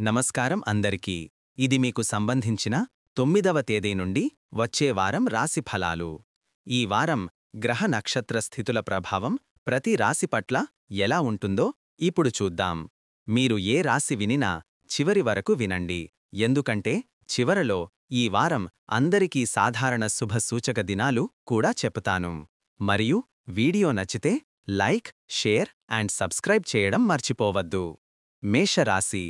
నమస్కారం అందరికీ. ఇది మీకు సంబంధించిన 9వ తేదీ నుండి వచ్చే వారం రాశి ఫలాలు. ఈ వారం గ్రహ నక్షత్ర స్థితుల ప్రభావం ప్రతి రాశి పట్ల ఎలా ఉంటుందో ఇప్పుడు చూద్దాం. మీరు ఏ రాశి వినినా చివరి వరకు వినండి, ఎందుకంటే చివరలో ఈ వారం అందరికీ సాధారణ శుభ సూచక దినాలు కూడా చెప్తాను. మరియు వీడియో నచ్చితే లైక్, షేర్ అండ్ సబ్స్క్రైబ్ చేయడం మర్చిపోవద్దు. మేషరాశి.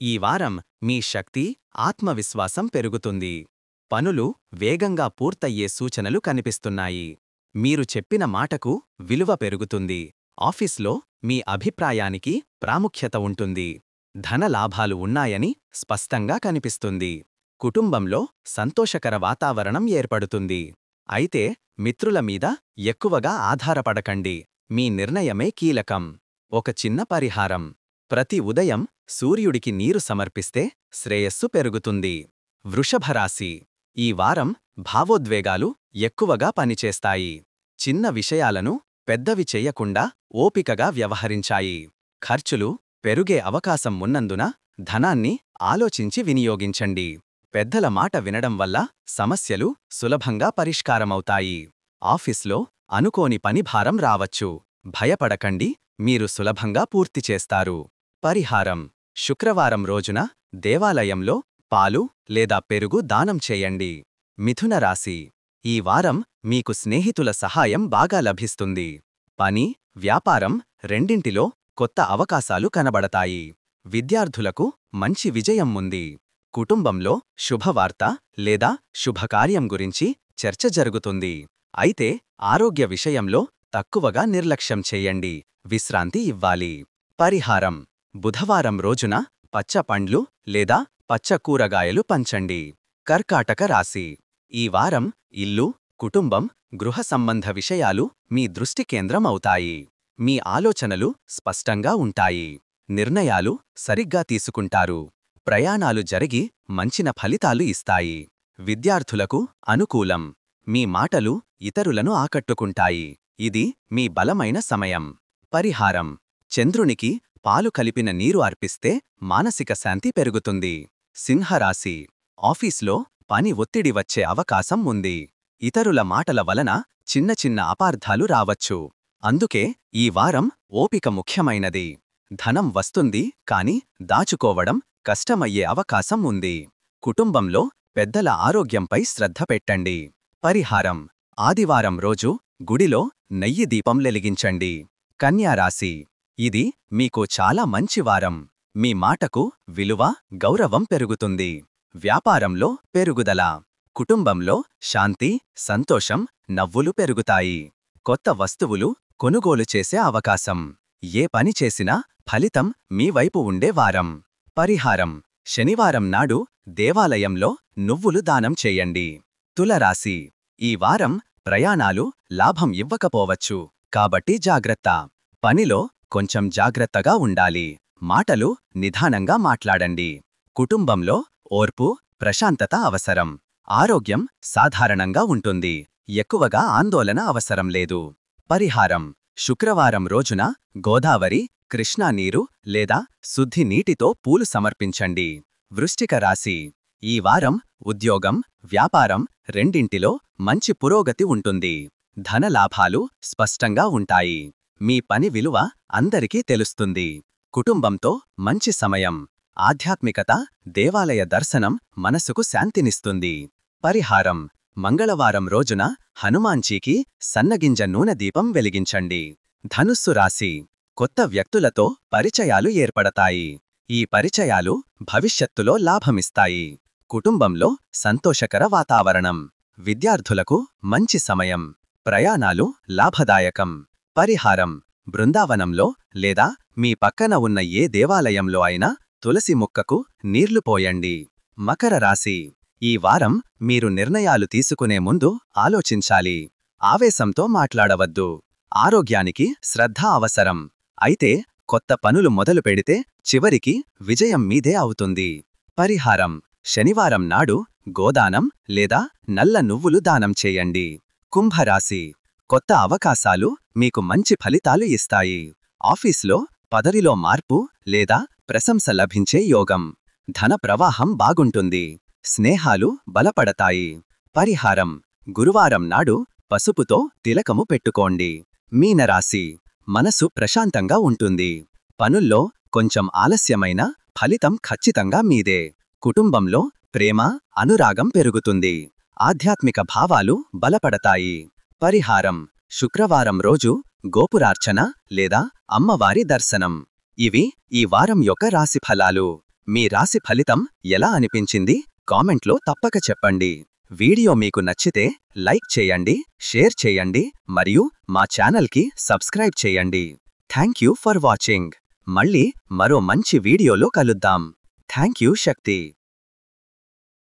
ఈ వారం మీ శక్తి, ఆత్మవిశ్వాసం పెరుగుతుంది. పనులు వేగంగా పూర్తయ్యే సూచనలు కనిపిస్తున్నాయి. మీరు చెప్పిన మాటకు విలువ పెరుగుతుంది. ఆఫీస్లో మీ అభిప్రాయానికి ప్రాముఖ్యత ఉంటుంది. ధన లాభాలు ఉన్నాయని స్పష్టంగా కనిపిస్తుంది. కుటుంబంలో సంతోషకర వాతావరణం ఏర్పడుతుంది. అయితే మిత్రుల మీద ఎక్కువగా ఆధారపడకండి, మీ నిర్ణయమే కీలకం. ఒక చిన్న పరిహారం: ప్రతి ఉదయం సూర్యుడికి నీరు సమర్పిస్తే శ్రేయస్సు పెరుగుతుంది. వృషభరాశి. ఈ వారం భావోద్వేగాలు ఎక్కువగా పనిచేస్తాయి. చిన్న విషయాలను పెద్దవి చెయ్యకుండా ఓపికగా వ్యవహరించాయి. ఖర్చులు పెరుగే అవకాశం ఉన్నందున ధనాన్ని ఆలోచించి వినియోగించండి. పెద్దల మాట వినడం వల్ల సమస్యలు సులభంగా పరిష్కారమవుతాయి. ఆఫీస్లో అనుకోని పనిభారం రావచ్చు. భయపడకండి, మీరు సులభంగా పూర్తి చేస్తారు. పరిహారం: శుక్రవారం రోజున దేవాలయంలో పాలు లేదా పెరుగు దానం చేయండి. మిథున రాశి. ఈ వారం మీకు స్నేహితుల సహాయం బాగా లభిస్తుంది. పని, వ్యాపారం రెండింటిలో కొత్త అవకాశాలు కనబడతాయి. విద్యార్థులకు మంచి విజయం ఉంది. కుటుంబంలో శుభవార్త లేదా శుభకార్యం గురించి చర్చ జరుగుతుంది. అయితే ఆరోగ్య విషయంలో తక్కువగా నిర్లక్ష్యం చేయండి, విశ్రాంతి ఇవ్వాలి. పరిహారం: బుధవారం రోజున పచ్చ పండ్లు లేదా పచ్చ కూరగాయలు పంచండి. కర్కాటక రాశి. ఈ వారం ఇల్లు, కుటుంబం, గృహ సంబంధ విషయాలు మీ దృష్టి కేంద్రం అవుతాయి. మీ ఆలోచనలు స్పష్టంగా ఉంటాయి. నిర్ణయాలు సరిగ్గా తీసుకుంటారు. ప్రయాణాలు జరిగి మంచిన ఫలితాలు ఇస్తాయి. విద్యార్థులకు అనుకూలం. మీ మాటలు ఇతరులను ఆకట్టుకుంటాయి. ఇది మీ బలమైన సమయం. పరిహారం: చంద్రునికి పాలు కలిపిన నీరు అర్పిస్తే మానసిక శాంతి పెరుగుతుంది. సింహరాశి. ఆఫీస్లో పని ఒత్తిడి వచ్చే అవకాశం ఉంది. ఇతరుల మాటల వలన చిన్న చిన్న అపార్థాలు రావచ్చు. అందుకే ఈ వారం ఓపిక ముఖ్యమైనది. ధనం వస్తుంది, కాని దాచుకోవడం కష్టమయ్యే అవకాశం ఉంది. కుటుంబంలో పెద్దల ఆరోగ్యంపై శ్రద్ధ పెట్టండి. పరిహారం: ఆదివారం రోజు గుడిలో నెయ్యి దీపం వెలిగించండి. కన్యారాశి. ఇది మీకు చాలా మంచి వారం. మీ మాటకు విలువ, గౌరవం పెరుగుతుంది. వ్యాపారంలో పెరుగుదల. కుటుంబంలో శాంతి, సంతోషం, నవ్వులు పెరుగుతాయి. కొత్త వస్తువులు కొనుగోలు చేసే అవకాశం. ఏ పని చేసినా ఫలితం మీ వైపు ఉండే వారం. పరిహారం: శనివారం నాడు దేవాలయంలో నువ్వులు దానం చేయండి. తులరాశి. ఈ వారం ప్రయాణాలు లాభం ఇవ్వకపోవచ్చు, కాబట్టి జాగ్రత్త. పనిలో కొంచెం జాగ్రత్తగా ఉండాలి. మాటలు నిదానంగా మాట్లాడండి. కుటుంబంలో ఓర్పు, ప్రశాంతత అవసరం. ఆరోగ్యం సాధారణంగా ఉంటుంది. ఎక్కువగా ఆందోళన అవసరం లేదు. పరిహారం: శుక్రవారం రోజున గోదావరి, కృష్ణా నీరు లేదా శుద్ధి నీటితో పూలు సమర్పించండి. వృశ్చిక రాశి. ఈ వారం ఉద్యోగం, వ్యాపారం రెండింటిలో మంచి పురోగతి ఉంటుంది. ధన లాభాలు స్పష్టంగా ఉంటాయి. మీ పని విలువ అందరికీ తెలుస్తుంది. కుటుంబంతో మంచి సమయం. ఆధ్యాత్మికత, దేవాలయ దర్శనం మనసుకు శాంతినిస్తుంది. పరిహారం: మంగళవారం రోజున హనుమాన్జీకి సన్నగింజ నూనె దీపం వెలిగించండి. ధనుస్సు రాశి. కొత్త వ్యక్తులతో పరిచయాలు ఏర్పడతాయి. ఈ పరిచయాలు భవిష్యత్తులో లాభమిస్తాయి. కుటుంబంలో సంతోషకర వాతావరణం. విద్యార్థులకు మంచి సమయం. ప్రయాణాలు లాభదాయకం. పరిహారం: బృందావనంలో లేదా మీ పక్కన ఉన్న ఏ దేవాలయంలో అయినా తులసి మొక్కకు నీళ్లు పోయండి. మకర రాశి. ఈ వారం మీరు నిర్ణయాలు తీసుకునే ముందు ఆలోచించాలి. ఆవేశంతో మాట్లాడవద్దు. ఆరోగ్యానికి శ్రద్ధ అవసరం. అయితే కొత్త పనులు మొదలు పెడితే చివరికి విజయం మీదే అవుతుంది. పరిహారం: శనివారం నాడు గోదానం లేదా నల్ల నువ్వులు దానం చేయండి. కుంభరాశి. కొత్త అవకాశాలు మీకు మంచి ఫలితాలు ఇస్తాయి. ఆఫీస్లో పదవిలో మార్పు లేదా ప్రశంస లభించే యోగం. ధన ప్రవాహం బాగుంటుంది. స్నేహాలు బలపడతాయి. పరిహారం: గురువారం నాడు పసుపుతో తిలకము పెట్టుకోండి. మీనరాశి: మనసు ప్రశాంతంగా ఉంటుంది. పనుల్లో కొంచెం ఆలస్యమైన ఫలితం ఖచ్చితంగా మీదే. కుటుంబంలో ప్రేమ, అనురాగం పెరుగుతుంది. ఆధ్యాత్మిక భావాలు బలపడతాయి. పరిహారం: శుక్రవారం రోజు గోపురార్చన లేదా అమ్మవారి దర్శనం. ఇవి ఈ వారం యొక్క రాశి ఫలాలు. మీ రాశి ఫలితం ఎలా అనిపించింది కామెంట్లో తప్పక చెప్పండి. వీడియో మీకు నచ్చితే లైక్ చేయండి, షేర్ చేయండి మరియు మా ఛానల్కి సబ్స్క్రైబ్ చేయండి. Thank you for watching. మళ్ళీ మరో మంచి వీడియోలో కలుద్దాం. Thank you Shakti.